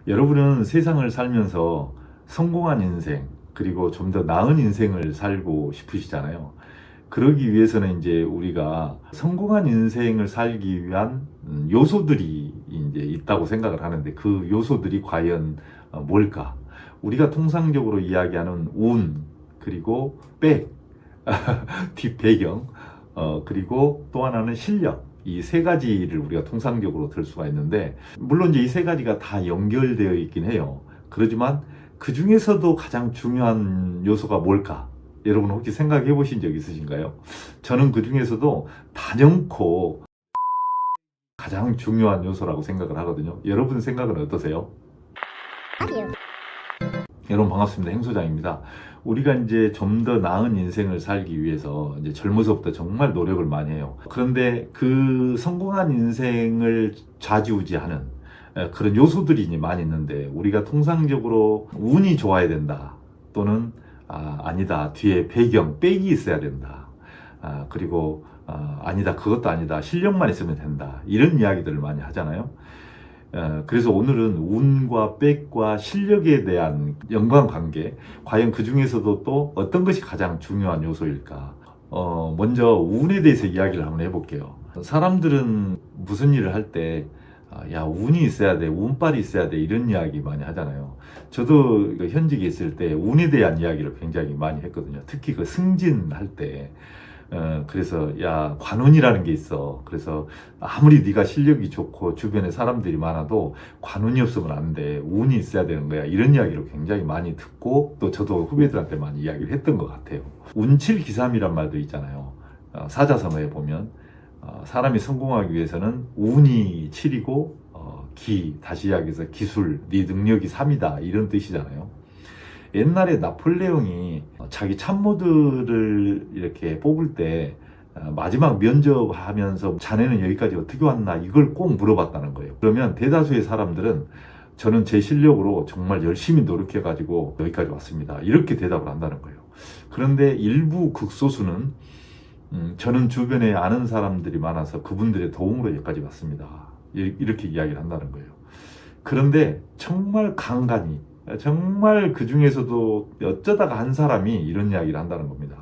여러분은 세상을 살면서 성공한 인생, 그리고 좀 더 나은 인생을 살고 싶으시잖아요. 그러기 위해서는 이제 우리가 성공한 인생을 살기 위한 요소들이 이제 있다고 생각을 하는데, 그 요소들이 과연 뭘까? 우리가 통상적으로 이야기하는 운, 그리고 백, 뒷배경, 그리고 또 하나는 실력. 이 세 가지를 우리가 통상적으로 들 수가 있는데, 물론 이제 이 세 가지가 다 연결되어 있긴 해요. 그렇지만 그 중에서도 가장 중요한 요소가 뭘까? 여러분 혹시 생각해 보신 적 있으신가요? 저는 그 중에서도 단연코 가장 중요한 요소라고 생각을 하거든요. 여러분 생각은 어떠세요? 여러분 반갑습니다. 행소장입니다. 우리가 이제 좀 더 나은 인생을 살기 위해서 이제 젊어서부터 정말 노력을 많이 해요. 그런데 그 성공한 인생을 좌지우지하는 그런 요소들이 이제 많이 있는데, 우리가 통상적으로 운이 좋아야 된다, 또는 아니다, 뒤에 배경, 백이 있어야 된다, 그리고 아니다, 그것도 아니다, 실력만 있으면 된다, 이런 이야기들을 많이 하잖아요. 그래서 오늘은 운과 백과 실력에 대한 연관관계, 과연 그 중에서도 또 어떤 것이 가장 중요한 요소일까? 먼저 운에 대해서 이야기를 한번 해볼게요. 사람들은 무슨 일을 할 때, 야, 운이 있어야 돼, 운빨이 있어야 돼, 이런 이야기 많이 하잖아요. 저도 현직에 있을 때 운에 대한 이야기를 굉장히 많이 했거든요. 특히 그 승진할 때. 그래서 야, 관운이라는 게 있어. 그래서 아무리 네가 실력이 좋고 주변에 사람들이 많아도 관운이 없으면 안 돼, 운이 있어야 되는 거야, 이런 이야기를 굉장히 많이 듣고, 또 저도 후배들한테 많이 이야기를 했던 것 같아요. 운칠기삼이란 말도 있잖아요. 사자성어에 보면 사람이 성공하기 위해서는 운이 7이고 다시 이야기해서 기술, 네 능력이 3이다, 이런 뜻이잖아요. 옛날에 나폴레옹이 자기 참모들을 이렇게 뽑을 때 마지막 면접하면서 자네는 여기까지 어떻게 왔나, 이걸 꼭 물어봤다는 거예요. 그러면 대다수의 사람들은 저는 제 실력으로 정말 열심히 노력해가지고 여기까지 왔습니다, 이렇게 대답을 한다는 거예요. 그런데 일부 극소수는 저는 주변에 아는 사람들이 많아서 그분들의 도움으로 여기까지 왔습니다, 이렇게 이야기를 한다는 거예요. 그런데 정말 간간히, 정말 그 중에서도 어쩌다가 한 사람이 이런 이야기를 한다는 겁니다.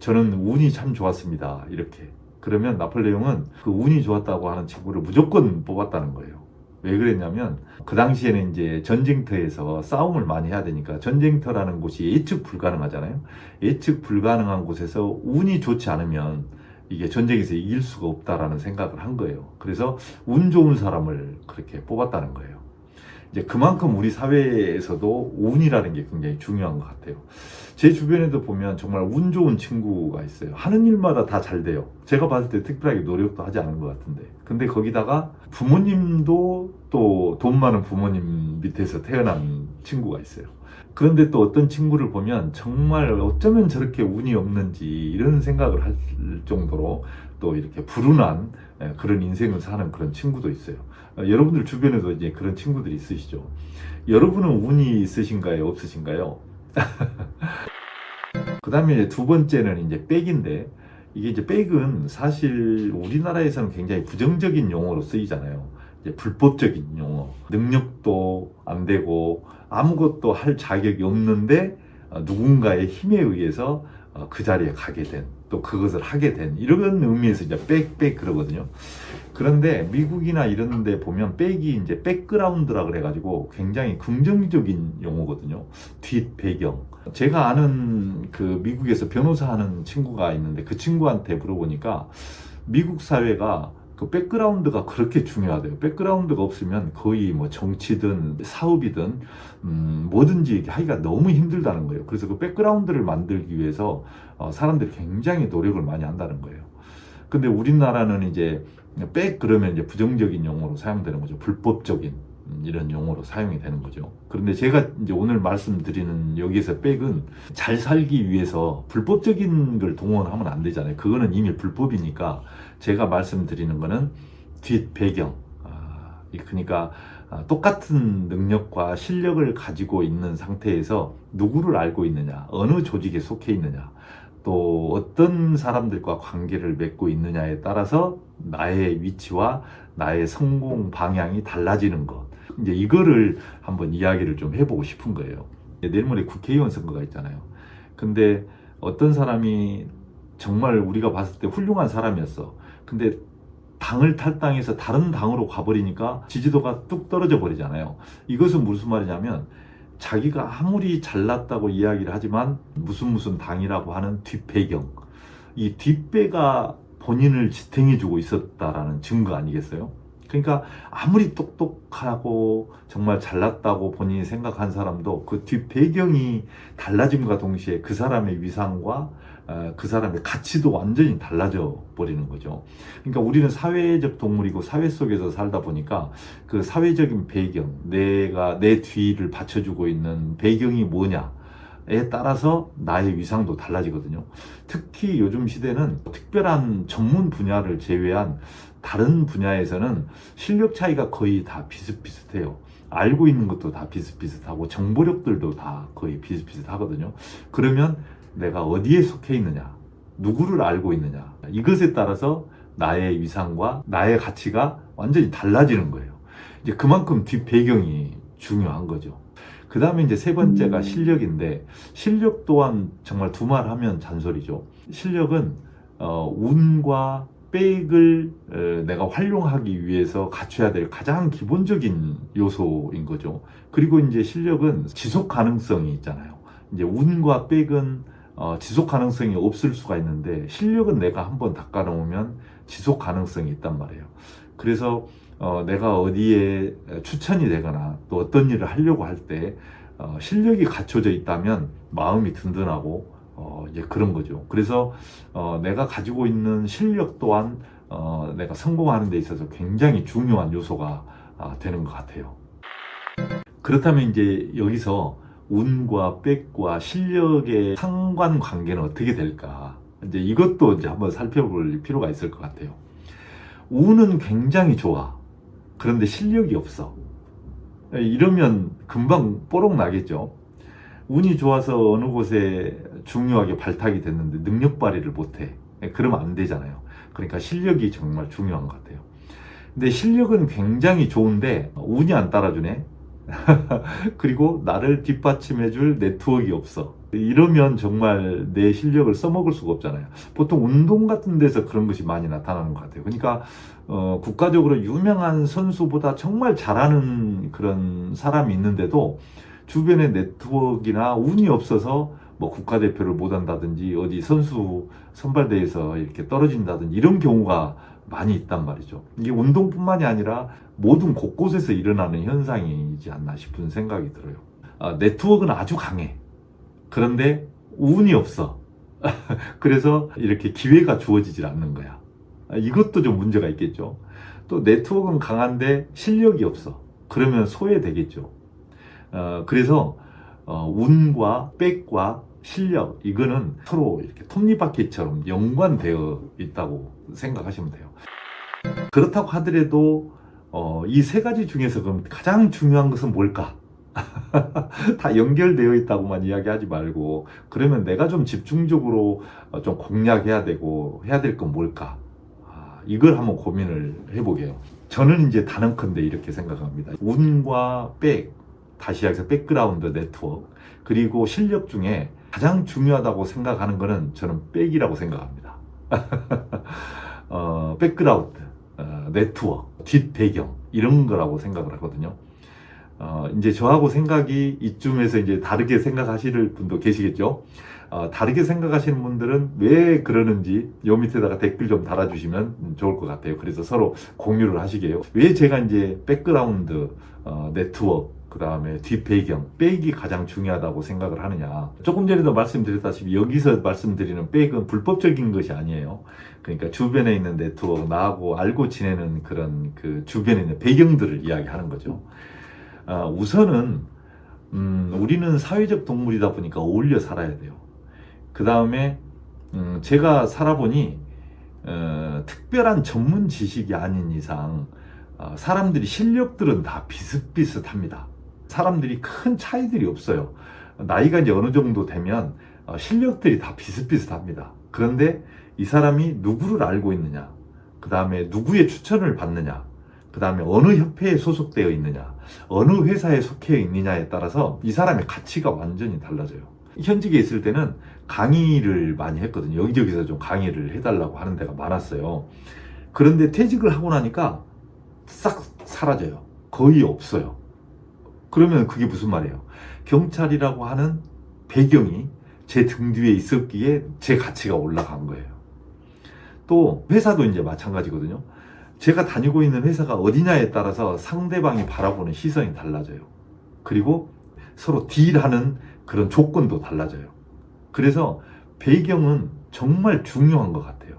저는 운이 참 좋았습니다, 이렇게. 그러면 나폴레옹은 그 운이 좋았다고 하는 친구를 무조건 뽑았다는 거예요. 왜 그랬냐면, 그 당시에는 이제 전쟁터에서 싸움을 많이 해야 되니까, 전쟁터라는 곳이 예측 불가능하잖아요. 예측 불가능한 곳에서 운이 좋지 않으면 이게 전쟁에서 이길 수가 없다라는 생각을 한 거예요. 그래서 운 좋은 사람을 그렇게 뽑았다는 거예요. 이제 그만큼 우리 사회에서도 운이라는 게 굉장히 중요한 것 같아요. 제 주변에도 보면 정말 운 좋은 친구가 있어요. 하는 일마다 다 잘 돼요. 제가 봤을 때 특별하게 노력도 하지 않은 것 같은데, 근데 거기다가 부모님도 또 돈 많은 부모님 밑에서 태어난 친구가 있어요. 그런데 또 어떤 친구를 보면 정말 어쩌면 저렇게 운이 없는지, 이런 생각을 할 정도로 또 이렇게 불운한 그런 인생을 사는 그런 친구도 있어요. 여러분들 주변에도 이제 그런 친구들이 있으시죠? 여러분은 운이 있으신가요, 없으신가요? 그 다음에 두 번째는 이제 백인데, 이게 이제 백은 사실 우리나라에서는 굉장히 부정적인 용어로 쓰이잖아요. 이제 불법적인 용어, 능력도 안 되고 아무것도 할 자격이 없는데 누군가의 힘에 의해서 그 자리에 가게 된, 또 그것을 하게 된, 이런 의미에서 이제 백 그러거든요. 그런데 미국이나 이런 데 보면 백이 이제 백그라운드라 그래가지고 굉장히 긍정적인 용어거든요. 뒷 배경. 제가 아는 그 미국에서 변호사 하는 친구가 있는데, 그 친구한테 물어보니까 미국 사회가 그 백그라운드가 그렇게 중요하대요. 백그라운드가 없으면 거의 뭐 정치든 사업이든 뭐든지 하기가 너무 힘들다는 거예요. 그래서 그 백그라운드를 만들기 위해서 사람들이 굉장히 노력을 많이 한다는 거예요. 근데 우리나라는 이제 백 그러면 이제 부정적인 용어로 사용되는 거죠. 불법적인 이런 용어로 사용이 되는 거죠. 그런데 제가 이제 오늘 말씀드리는 여기에서 백은 잘 살기 위해서 불법적인 걸 동원하면 안 되잖아요. 그거는 이미 불법이니까 제가 말씀드리는 거는 뒷 배경. 그러니까 똑같은 능력과 실력을 가지고 있는 상태에서 누구를 알고 있느냐, 어느 조직에 속해 있느냐, 또 어떤 사람들과 관계를 맺고 있느냐에 따라서 나의 위치와 나의 성공 방향이 달라지는 것. 이제 이거를 한번 이야기를 좀 해보고 싶은 거예요. 내일 모레 국회의원 선거가 있잖아요. 근데 어떤 사람이 정말 우리가 봤을 때 훌륭한 사람이었어. 근데 당을 탈당해서 다른 당으로 가버리니까 지지도가 뚝 떨어져 버리잖아요. 이것은 무슨 말이냐면 자기가 아무리 잘났다고 이야기를 하지만 무슨 당이라고 하는 뒷배경, 이 뒷배가 본인을 지탱해주고 있었다라는 증거 아니겠어요? 그러니까 아무리 똑똑하고 정말 잘났다고 본인이 생각한 사람도 그 뒷배경이 달라짐과 동시에 그 사람의 위상과 그 사람의 가치도 완전히 달라져 버리는 거죠. 그러니까 우리는 사회적 동물이고 사회 속에서 살다 보니까 그 사회적인 배경, 내가 내 뒤를 받쳐주고 있는 배경이 뭐냐에 따라서 나의 위상도 달라지거든요. 특히 요즘 시대는 특별한 전문 분야를 제외한 다른 분야에서는 실력 차이가 거의 다 비슷비슷해요. 알고 있는 것도 다 비슷비슷하고 정보력들도 다 거의 비슷비슷하거든요. 그러면 내가 어디에 속해 있느냐, 누구를 알고 있느냐, 이것에 따라서 나의 위상과 나의 가치가 완전히 달라지는 거예요. 이제 그만큼 뒷배경이 중요한 거죠. 그 다음에 이제 세 번째가 실력인데, 실력 또한 정말 두말하면 잔소리죠. 실력은 운과 백을 내가 활용하기 위해서 갖춰야 될 가장 기본적인 요소인 거죠. 그리고 이제 실력은 지속 가능성이 있잖아요. 이제 운과 백은 지속 가능성이 없을 수가 있는데 실력은 내가 한번 닦아놓으면 지속 가능성이 있단 말이에요. 그래서 내가 어디에 추천이 되거나 또 어떤 일을 하려고 할 때 실력이 갖춰져 있다면 마음이 든든하고 이제 그런 거죠. 그래서 내가 가지고 있는 실력 또한 내가 성공하는 데 있어서 굉장히 중요한 요소가 되는 것 같아요. 그렇다면 이제 여기서 운과 백과 실력의 상관관계는 어떻게 될까? 이제 이것도 이제 한번 살펴볼 필요가 있을 것 같아요. 운은 굉장히 좋아. 그런데 실력이 없어. 이러면 금방 뽀록 나겠죠. 운이 좋아서 어느 곳에 중요하게 발탁이 됐는데 능력 발휘를 못해. 그러면 안 되잖아요. 그러니까 실력이 정말 중요한 것 같아요. 근데 실력은 굉장히 좋은데 운이 안 따라주네. 그리고 나를 뒷받침해줄 네트워크가 없어. 이러면 정말 내 실력을 써먹을 수가 없잖아요. 보통 운동 같은 데서 그런 것이 많이 나타나는 것 같아요. 그러니까 국가적으로 유명한 선수보다 정말 잘하는 그런 사람이 있는데도 주변에 네트워크나 운이 없어서 뭐 국가대표를 못 한다든지 어디 선수 선발대회에서 이렇게 떨어진다든지 이런 경우가 많이 있단 말이죠. 이게 운동뿐만이 아니라 모든 곳곳에서 일어나는 현상이지 않나 싶은 생각이 들어요. 네트워크는 아주 강해. 그런데 운이 없어. 그래서 이렇게 기회가 주어지질 않는 거야. 이것도 좀 문제가 있겠죠. 또 네트워크는 강한데 실력이 없어. 그러면 소외되겠죠. 그래서 운과 백과 실력, 이거는 서로 이렇게 톱니바퀴처럼 연관되어 있다고 생각하시면 돼요. 그렇다고 하더라도 이 세 가지 중에서 그럼 가장 중요한 것은 뭘까? 다 연결되어 있다고만 이야기하지 말고, 그러면 내가 좀 집중적으로 좀 공략해야 되고 해야 될 건 뭘까? 이걸 한번 고민을 해보게요. 저는 이제 단언컨대 이렇게 생각합니다. 운과 백, 다시 해서 백그라운드 네트워크, 그리고 실력 중에 가장 중요하다고 생각하는 거는 저는 백이라고 생각합니다. 백그라운드, 네트워크, 뒷배경, 이런 거라고 생각을 하거든요. 이제 저하고 생각이 이쯤에서 이제 다르게 생각하실 분도 계시겠죠. 다르게 생각하시는 분들은 왜 그러는지 요 밑에다가 댓글 좀 달아주시면 좋을 것 같아요. 그래서 서로 공유를 하시게요. 왜 제가 이제 백그라운드, 네트워크, 그 다음에 뒷배경, 백이 가장 중요하다고 생각을 하느냐. 조금 전에도 말씀드렸다시피 여기서 말씀드리는 백은 불법적인 것이 아니에요. 그러니까 주변에 있는 네트워크, 나하고 알고 지내는 그런 그 주변에 있는 배경들을 이야기하는 거죠. 우선은 우리는 사회적 동물이다 보니까 어울려 살아야 돼요. 그 다음에 제가 살아보니 특별한 전문 지식이 아닌 이상 사람들이 실력들은 다 비슷비슷합니다. 사람들이 큰 차이들이 없어요. 나이가 이제 어느 정도 되면 실력들이 다 비슷비슷합니다. 그런데 이 사람이 누구를 알고 있느냐, 그 다음에 누구의 추천을 받느냐, 그 그 다음에 어느 협회에 소속되어 있느냐, 어느 회사에 속해 있느냐에 따라서 이 사람의 가치가 완전히 달라져요. 현직에 있을 때는 강의를 많이 했거든요. 여기저기서 좀 강의를 해달라고 하는 데가 많았어요. 그런데 퇴직을 하고 나니까 싹 사라져요. 거의 없어요. 그러면 그게 무슨 말이에요? 경찰이라고 하는 배경이 제 등 뒤에 있었기에 제 가치가 올라간 거예요. 또 회사도 이제 마찬가지거든요. 제가 다니고 있는 회사가 어디냐에 따라서 상대방이 바라보는 시선이 달라져요. 그리고 서로 딜하는 그런 조건도 달라져요. 그래서 배경은 정말 중요한 것 같아요.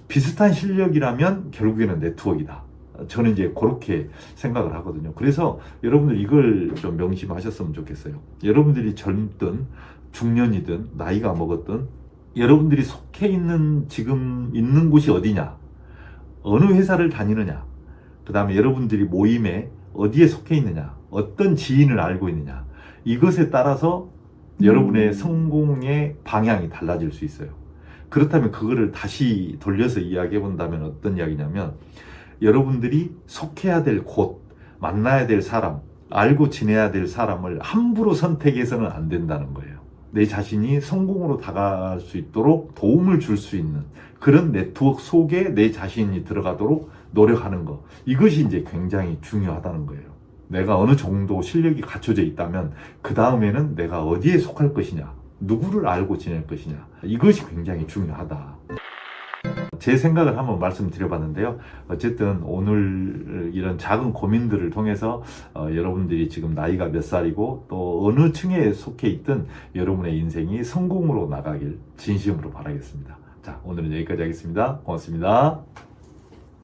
비슷한 실력이라면 결국에는 네트워크이다. 저는 이제 그렇게 생각을 하거든요. 그래서 여러분들 이걸 좀 명심하셨으면 좋겠어요. 여러분들이 젊든 중년이든 나이가 먹었든 여러분들이 속해 있는 지금 있는 곳이 어디냐, 어느 회사를 다니느냐, 그 다음에 여러분들이 모임에 어디에 속해 있느냐, 어떤 지인을 알고 있느냐, 이것에 따라서 여러분의 성공의 방향이 달라질 수 있어요. 그렇다면 그거를 다시 돌려서 이야기해 본다면 어떤 이야기냐면, 여러분들이 속해야 될 곳, 만나야 될 사람, 알고 지내야 될 사람을 함부로 선택해서는 안 된다는 거예요. 내 자신이 성공으로 다가갈 수 있도록 도움을 줄 수 있는 그런 네트워크 속에 내 자신이 들어가도록 노력하는 것, 이것이 이제 굉장히 중요하다는 거예요. 내가 어느 정도 실력이 갖춰져 있다면 그 다음에는 내가 어디에 속할 것이냐, 누구를 알고 지낼 것이냐, 이것이 굉장히 중요하다. 제 생각을 한번 말씀드려봤는데요. 어쨌든 오늘 이런 작은 고민들을 통해서 여러분들이 지금 나이가 몇 살이고 또 어느 층에 속해 있든 여러분의 인생이 성공으로 나가길 진심으로 바라겠습니다. 자, 오늘은 여기까지 하겠습니다. 고맙습니다.